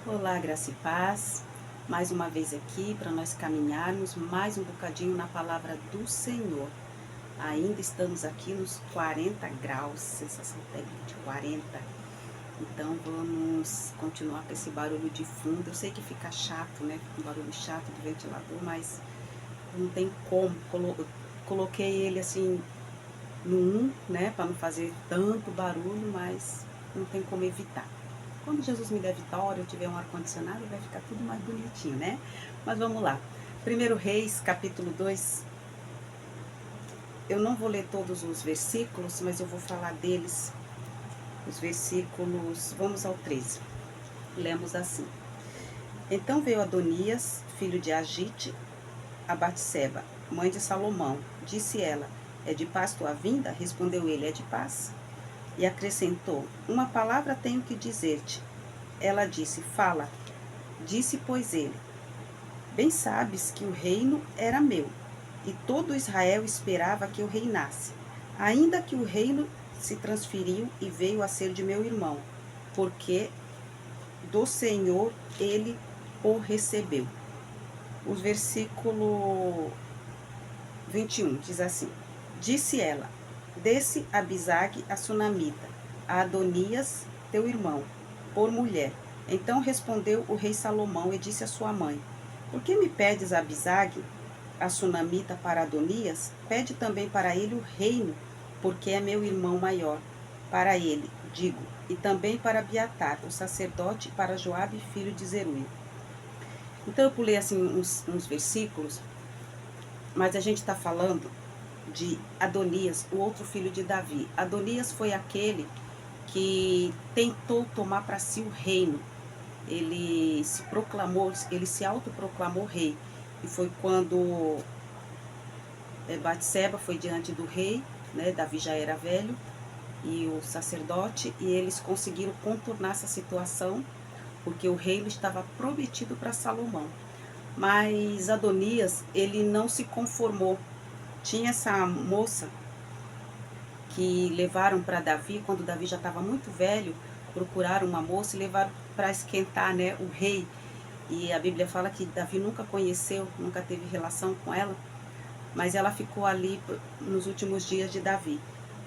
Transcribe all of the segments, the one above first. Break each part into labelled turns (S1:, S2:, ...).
S1: Olá, graça e paz. Mais uma vez aqui para nós caminharmos mais um bocadinho na palavra do Senhor. Ainda estamos aqui nos 40 graus, sensação térmica de 40. Então vamos continuar com esse barulho de fundo. Eu sei que fica chato, né? Fica um barulho chato do ventilador, mas não tem como. Coloquei ele assim no 1, né? Para não fazer tanto barulho, mas não tem como evitar. Quando Jesus me der vitória, eu tiver um ar-condicionado, vai ficar tudo mais bonitinho, né? Mas vamos lá. 1 Reis, capítulo 2. Eu não vou ler todos os versículos, mas eu vou falar deles. Os versículos, vamos ao 13. Lemos assim. Então veio Adonias, filho de Agite, a Batseba, mãe de Salomão. Disse ela, é de paz tua vinda? Respondeu ele, é de paz. E acrescentou, uma palavra tenho que dizer-te. Ela disse, fala. Disse, pois ele, bem sabes que o reino era meu, e todo Israel esperava que eu reinasse, ainda que o reino se transferiu e veio a ser de meu irmão, porque do Senhor ele o recebeu. O versículo 21 diz assim, disse ela, desse Abisag a Sunamita, a Adonias, teu irmão, por mulher. Então respondeu o rei Salomão e disse à sua mãe, por que me pedes Abisag, a Sunamita, para Adonias? Pede também para ele o reino, porque é meu irmão maior. Para ele, digo, e também para Abiatar, o sacerdote, e para Joabe, filho de Zeruia. Então eu pulei assim uns versículos, mas a gente está falando de Adonias, o outro filho de Davi. Adonias foi aquele que tentou tomar para si o reino. Ele se proclamou, ele se autoproclamou rei. E foi quando Batseba foi diante do rei, né? Davi já era velho, e o sacerdote, e eles conseguiram contornar essa situação, porque o reino estava prometido para Salomão. Mas Adonias, ele não se conformou. Tinha essa moça que levaram para Davi, quando Davi já estava muito velho, procuraram uma moça e levaram para esquentar, né, o rei. E a Bíblia fala que Davi nunca conheceu, nunca teve relação com ela, mas ela ficou ali nos últimos dias de Davi.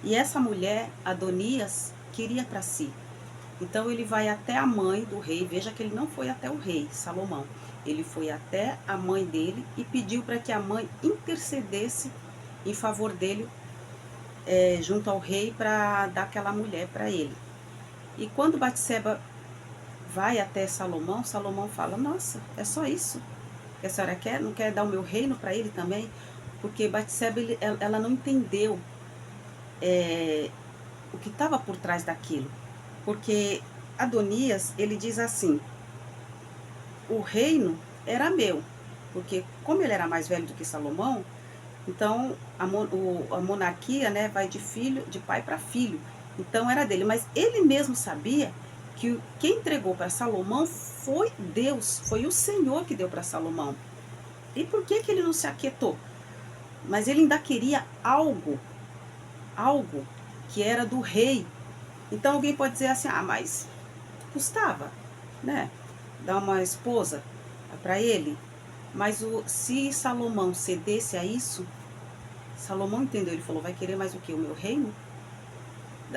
S1: E essa mulher, Adonias, queria para si. Então ele vai até a mãe do rei, veja que ele não foi até o rei, Salomão. Ele foi até a mãe dele e pediu para que a mãe intercedesse em favor dele junto ao rei para dar aquela mulher para ele. E quando Batseba vai até Salomão, Salomão fala, nossa, é só isso que a senhora quer? Não quer dar o meu reino para ele também? Porque Batseba, ela não entendeu o que estava por trás daquilo. Porque Adonias, ele diz assim, o reino era meu, porque como ele era mais velho do que Salomão, então a monarquia, né, vai de pai para filho. Então era dele, mas ele mesmo sabia que quem entregou para Salomão foi Deus, foi o Senhor que deu para Salomão. E por que que ele não se aquietou? Mas ele ainda queria algo que era do rei. Então alguém pode dizer assim, ah, mas custava, né, dar uma esposa para ele. Mas se Salomão cedesse a isso, Salomão entendeu, ele falou, vai querer mais o que? O meu reino?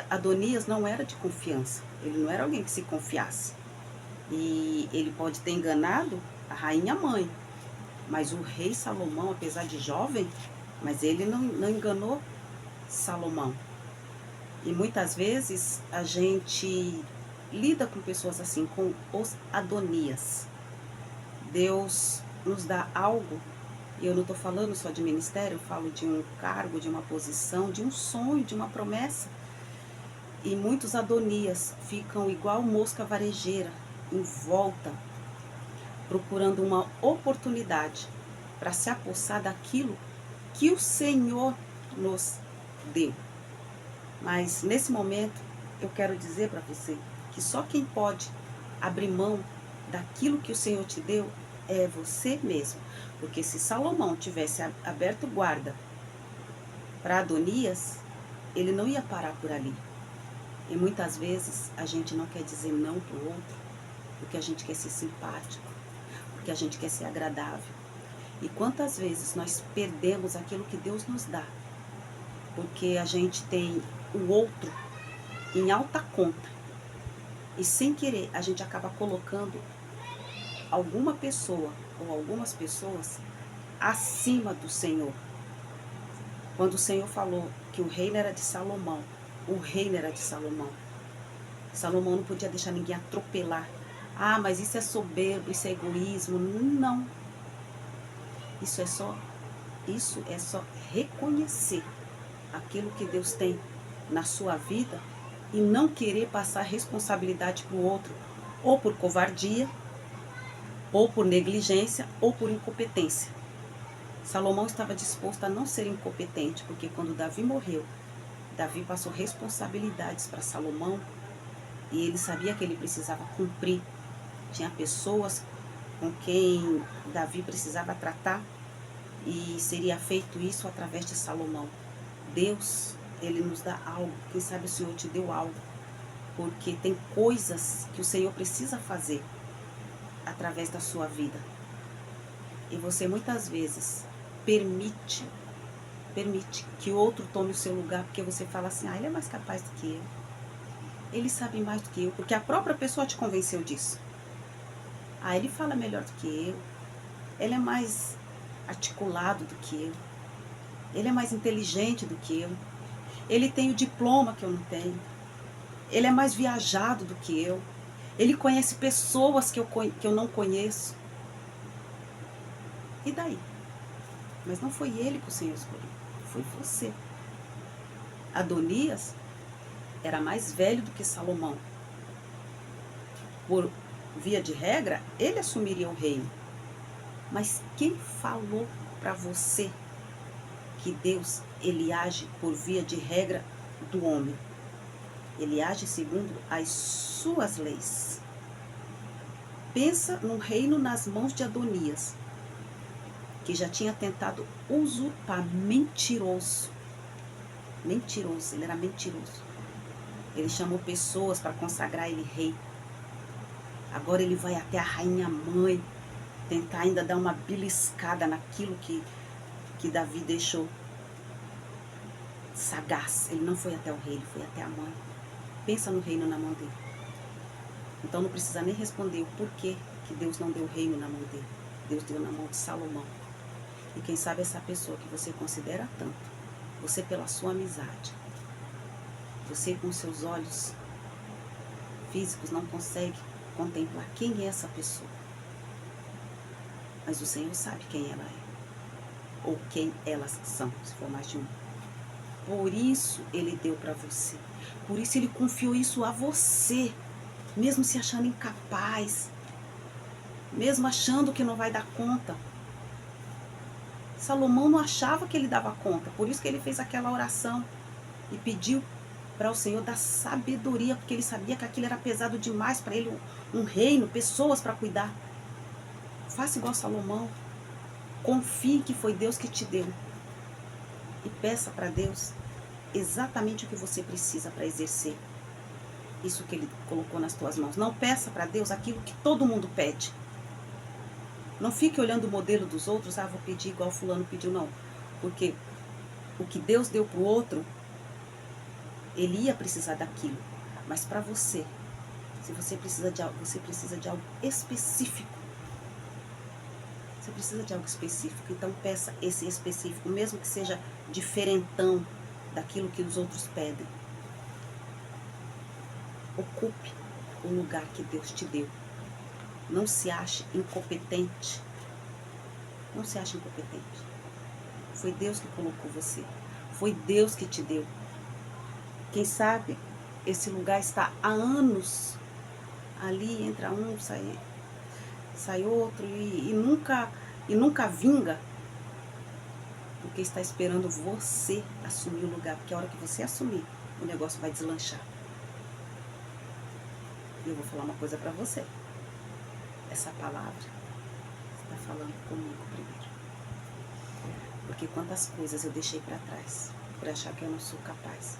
S1: Adonias não era de confiança, ele não era alguém que se confiasse. E ele pode ter enganado a rainha mãe, mas o rei Salomão, apesar de jovem, mas ele não enganou Salomão. E muitas vezes a gente lida com pessoas assim, com os Adonias. Deus nos dá algo, e eu não estou falando só de ministério, eu falo de um cargo, de uma posição, de um sonho, de uma promessa. E muitos Adonias ficam igual mosca varejeira, em volta, procurando uma oportunidade para se apossar daquilo que o Senhor nos deu. Mas nesse momento eu quero dizer para você que só quem pode abrir mão daquilo que o Senhor te deu é você mesmo. Porque se Salomão tivesse aberto guarda para Adonias, ele não ia parar por ali. E muitas vezes a gente não quer dizer não para o outro, porque a gente quer ser simpático, porque a gente quer ser agradável. E quantas vezes nós perdemos aquilo que Deus nos dá, porque a gente tem o outro em alta conta e sem querer a gente acaba colocando alguma pessoa ou algumas pessoas acima do Senhor. Quando o Senhor falou que o reino era de Salomão, o reino era de Salomão. Salomão não podia deixar ninguém atropelar. Ah, mas isso é soberbo, isso é egoísmo. Não. Isso é só reconhecer aquilo que Deus tem na sua vida e não querer passar responsabilidade para o outro, ou por covardia, ou por negligência, ou por incompetência. Salomão estava disposto a não ser incompetente, porque quando Davi morreu, Davi passou responsabilidades para Salomão e ele sabia que ele precisava cumprir. Tinha pessoas com quem Davi precisava tratar e seria feito isso através de Salomão. Deus, ele nos dá algo. Quem sabe o Senhor te deu algo, porque tem coisas que o Senhor precisa fazer através da sua vida. E você muitas vezes permite que outro tome o seu lugar, porque você fala assim, ele é mais capaz do que eu. Ele sabe mais do que eu, porque a própria pessoa te convenceu disso. Ele fala melhor do que eu. Ele é mais articulado do que eu. Ele é mais inteligente do que eu. Ele tem o diploma que eu não tenho. Ele é mais viajado do que eu. Ele conhece pessoas que eu não conheço. E daí? Mas não foi ele que o Senhor escolheu. Foi você. Adonias era mais velho do que Salomão. Por via de regra, ele assumiria o reino. Mas quem falou para você que Deus, ele age por via de regra do homem? Ele age segundo as suas leis. Pensa num reino nas mãos de Adonias, que já tinha tentado usurpar, mentiroso. Mentiroso, ele era mentiroso. Ele chamou pessoas para consagrar ele rei. Agora ele vai até a rainha mãe, tentar ainda dar uma beliscada naquilo que Davi deixou. Sagaz, ele não foi até o rei, ele foi até a mãe. Pensa no reino na mão dele. Então não precisa nem responder o porquê que Deus não deu o reino na mão dele. Deus deu na mão de Salomão. E quem sabe essa pessoa que você considera tanto, você pela sua amizade, você com seus olhos físicos não consegue contemplar quem é essa pessoa. Mas o Senhor sabe quem ela é. Ou quem elas são, se for mais de um. Por isso ele deu para você. Por isso ele confiou isso a você. Mesmo se achando incapaz. Mesmo achando que não vai dar conta. Salomão não achava que ele dava conta. Por isso que ele fez aquela oração. E pediu para o Senhor dar sabedoria. Porque ele sabia que aquilo era pesado demais para ele. Um reino, pessoas para cuidar. Faça igual Salomão. Confie que foi Deus que te deu. E peça para Deus exatamente o que você precisa para exercer isso que ele colocou nas tuas mãos. Não peça para Deus aquilo que todo mundo pede. Não fique olhando o modelo dos outros, vou pedir igual fulano pediu, não. Porque o que Deus deu para o outro, ele ia precisar daquilo. Mas para você, se você precisa de algo, você precisa de algo específico. Você precisa de algo específico, então peça esse específico, mesmo que seja diferentão daquilo que os outros pedem. Ocupe o lugar que Deus te deu. Não se ache incompetente. Não se ache incompetente. Foi Deus que colocou você. Foi Deus que te deu. Quem sabe esse lugar está há anos ali, entra um, sai outro e nunca vinga, porque está esperando você assumir o lugar, porque a hora que você assumir, o negócio vai deslanchar. E eu vou falar uma coisa para você. Essa palavra está falando comigo primeiro. Porque quantas coisas eu deixei para trás, por achar que eu não sou capaz.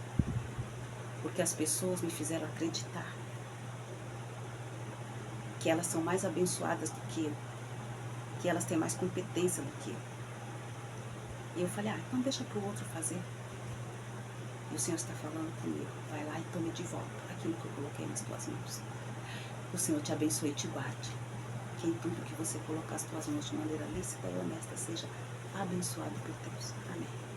S1: Porque as pessoas me fizeram acreditar que elas são mais abençoadas do que eu, que elas têm mais competência do que eu. E eu falei, então deixa para o outro fazer. E o Senhor está falando comigo, vai lá e tome de volta aquilo que eu coloquei nas tuas mãos. O Senhor te abençoe e te guarde. Que em tudo que você colocar as tuas mãos de maneira lícita e honesta seja abençoado por Deus. Amém.